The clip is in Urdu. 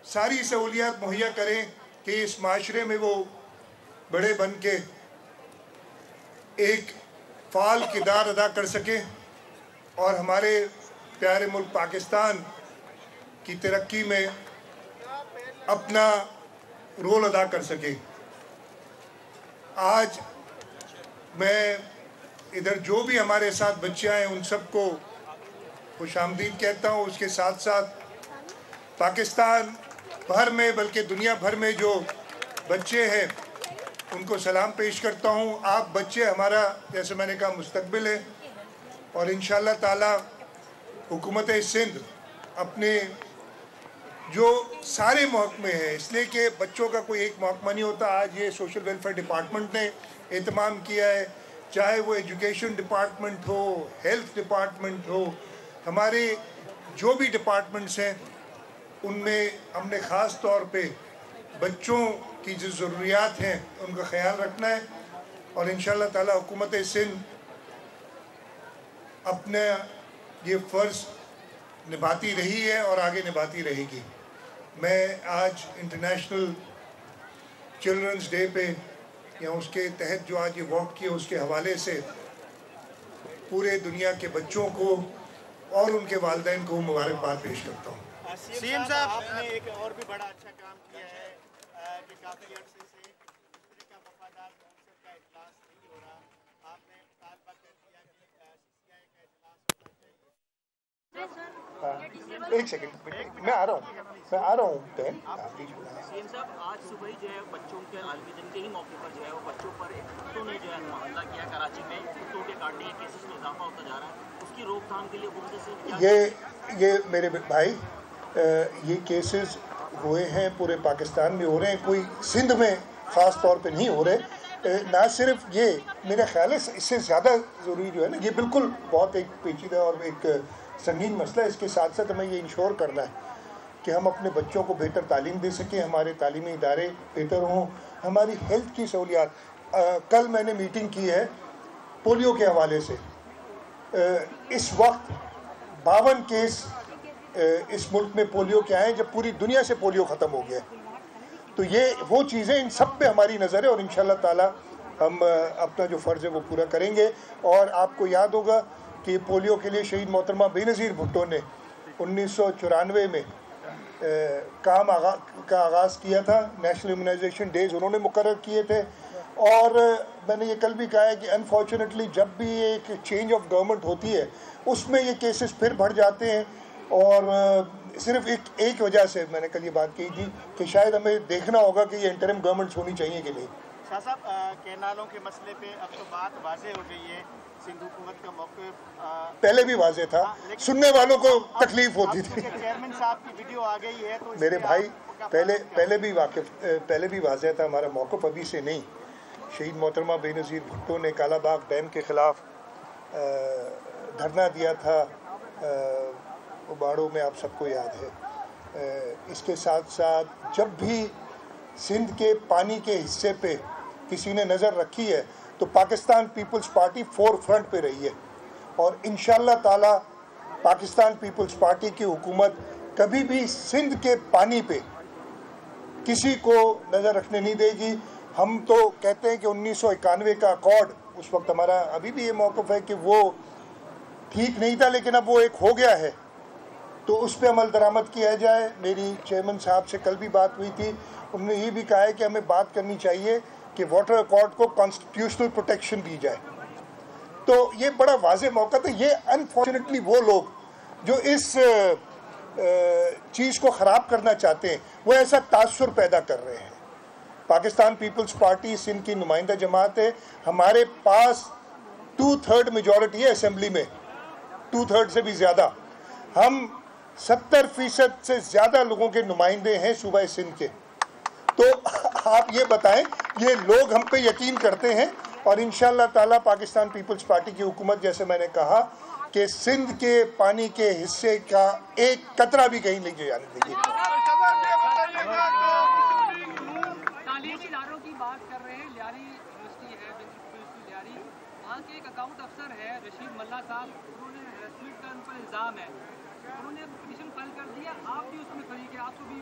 ساری سہولیات مہیا کریں کہ اس معاشرے میں وہ بڑے بن کے ایک فعال کردار ادا کر سکیں اور ہمارے پیارے ملک پاکستان کی ترقی میں اپنا رول ادا کر سکے۔ آج میں ادھر جو بھی ہمارے ساتھ بچے آئے ان سب کو خوش آمدید کہتا ہوں، اس کے ساتھ ساتھ پاکستان بھر میں بلکہ دنیا بھر میں جو بچے ہیں ان کو سلام پیش کرتا ہوں۔ آپ بچے ہمارا جیسے میں نے کہا مستقبل ہے، اور انشاءاللہ تعالی حکومت سندھ اپنے جو سارے محکمے ہیں، اس لیے کہ بچوں کا کوئی ایک محکمہ نہیں ہوتا، آج یہ سوشل ویلفیئر ڈپارٹمنٹ نے اہتمام کیا ہے، چاہے وہ ایجوکیشن ڈپارٹمنٹ ہو، ہیلتھ ڈپارٹمنٹ ہو، ہمارے جو بھی ڈپارٹمنٹس ہیں ان میں ہم نے خاص طور پہ بچوں کی جو ضروریات ہیں ان کا خیال رکھنا ہے، اور انشاءاللہ تعالی حکومت سندھ اپنا یہ فرض نبھاتی رہی ہے اور آگے نبھاتی رہے گی۔ میں آج انٹرنیشنل چلڈرنز ڈے پہ یا اس کے تحت جو آج یہ واک کیا اس کے حوالے سے پورے دنیا کے بچوں کو اور ان کے والدین کو مبارکباد پیش کرتا ہوں۔ سی ایم صاحب، آپ نے ایک اور بھی بڑا اچھا کام کیا ہے کہ کافی عرصے سے کا وفادار کونسل کا اجلاس نہیں ہو رہا، آپ نے مطالبہ کر دیا کہ سی آئی کا اجلاس ہونا چاہیے۔ ایک سیکنڈ میں آ رہا ہوں بہن۔ سی ایم صاحب، آج صبح ہی جو ہے بچوں کے عالمی دن کے ہی موقع پر جو ہے وہ بچوں پر ایک کتوں نے جو ہے حملہ کیا کراچی میں، کتوں کے کاٹنے کے کیسز میں اضافہ ہوتا جا رہا ہے، اس کی روک تھام کے لیے حکومت سے یہ میرے بھائی یہ کیسز ہوئے ہیں پورے پاکستان میں ہو رہے ہیں، کوئی سندھ میں خاص طور پہ نہیں ہو رہے۔ نہ صرف یہ، میرا خیال ہے اس سے زیادہ ضروری جو ہے نا، یہ بالکل بہت ایک پیچیدہ اور ایک سنگین مسئلہ ہے۔ اس کے ساتھ ساتھ ہمیں یہ انشور کرنا ہے کہ ہم اپنے بچوں کو بہتر تعلیم دے سکیں، ہمارے تعلیمی ادارے بہتر ہوں، ہماری ہیلتھ کی سہولیات۔ کل میں نے میٹنگ کی ہے پولیو کے حوالے سے۔ اس وقت 52 کیس اس ملک میں پولیو کے آئے جب پوری دنیا سے پولیو ختم ہو گیا۔ تو یہ وہ چیزیں، ان سب پہ ہماری نظر ہے، اور انشاءاللہ تعالی ہم اپنا جو فرض ہے وہ پورا کریں گے۔ اور آپ کو یاد ہوگا کہ پولیو کے لیے شہید محترمہ بے نظیر بھٹو نے 1994 میں کام کا آغاز کیا تھا، نیشنل امیونائزیشن ڈیز انہوں نے مقرر کیے تھے۔ اور میں نے یہ کل بھی کہا ہے کہ انفارچونیٹلی جب بھی ایک چینج آف گورنمنٹ ہوتی ہے اس میں یہ کیسز پھر بڑھ جاتے ہیں، اور صرف ایک وجہ سے میں نے کل یہ بات کہی تھی کہ شاید ہمیں دیکھنا ہوگا کہ یہ انٹرم گورنمنٹس ہونی چاہیے کہ نہیں۔ شاہ صاحب، کینالوں کے مسئلے پہ اب تو بات واضح ہو گئی ہے، سندھ حکومت کا موقف پہلے بھی واضح تھا، سننے والوں کو تکلیف ہوتی تھی۔ چیئرمین صاحب کی ویڈیو آ گئی ہے تو میرے بھائی پہلے بھی واضح تھا، ہمارا موقف ابھی سے نہیں۔ شہید محترمہ بے نظیر بھٹو نے کالا باغ ڈیم کے خلاف دھرنا دیا تھا باڑوں میں، آپ سب کو یاد ہے۔ اس کے ساتھ ساتھ جب بھی سندھ کے پانی کے حصے پہ کسی نے نظر رکھی ہے تو پاکستان پیپلز پارٹی فور فرنٹ پہ رہی ہے، اور انشاءاللہ تعالی پاکستان پیپلز پارٹی کی حکومت کبھی بھی سندھ کے پانی پہ کسی کو نظر رکھنے نہیں دے گی۔ ہم تو کہتے ہیں کہ 1991 کا اکارڈ، اس وقت ہمارا ابھی بھی یہ موقف ہے کہ وہ ٹھیک نہیں تھا، لیکن اب وہ ایک ہو گیا ہے تو اس پہ عمل درآمد کیا جائے۔ میری چیئرمین صاحب سے کل بھی بات ہوئی تھی، انہوں نے یہ بھی کہا ہے کہ ہمیں بات کرنی چاہیے کہ واٹر اکارڈ کو کانسٹیٹیوشنل پروٹیکشن دی جائے۔ تو یہ بڑا واضح موقع تھا۔ یہ انفارچونیٹلی وہ لوگ جو اس چیز کو خراب کرنا چاہتے ہیں وہ ایسا تاثر پیدا کر رہے ہیں۔ پاکستان پیپلز پارٹی سندھ کی نمائندہ جماعت ہے، ہمارے پاس 2/3 میجورٹی ہے اسمبلی میں، 2/3 سے بھی زیادہ۔ ہم 70% سے زیادہ لوگوں کے نمائندے ہیں صوبہ سندھ کے۔ تو آپ یہ بتائیں، یہ لوگ ہم پہ یقین کرتے ہیں، اور انشاءاللہ تعالی پاکستان پیپلز پارٹی کی حکومت، جیسے میں نے کہا کہ سندھ کے پانی کے حصے کا ایک قطرہ بھی کہیں نہیں جانے دے گی۔ تعلیمی اداروں کی بات کر رہے ہیں، لیاری یونیورسٹی ہے، لیاری، وہاں کے ایک اکاؤنٹ افسر ہے رشید ملا صاحب، انہوں نے ہیراسمنٹ کا ان پر الزام ہے، انہوں نے پٹیشن فائل کر دیا، آپ بھی اس میں فریق ہے، آپ کو بھی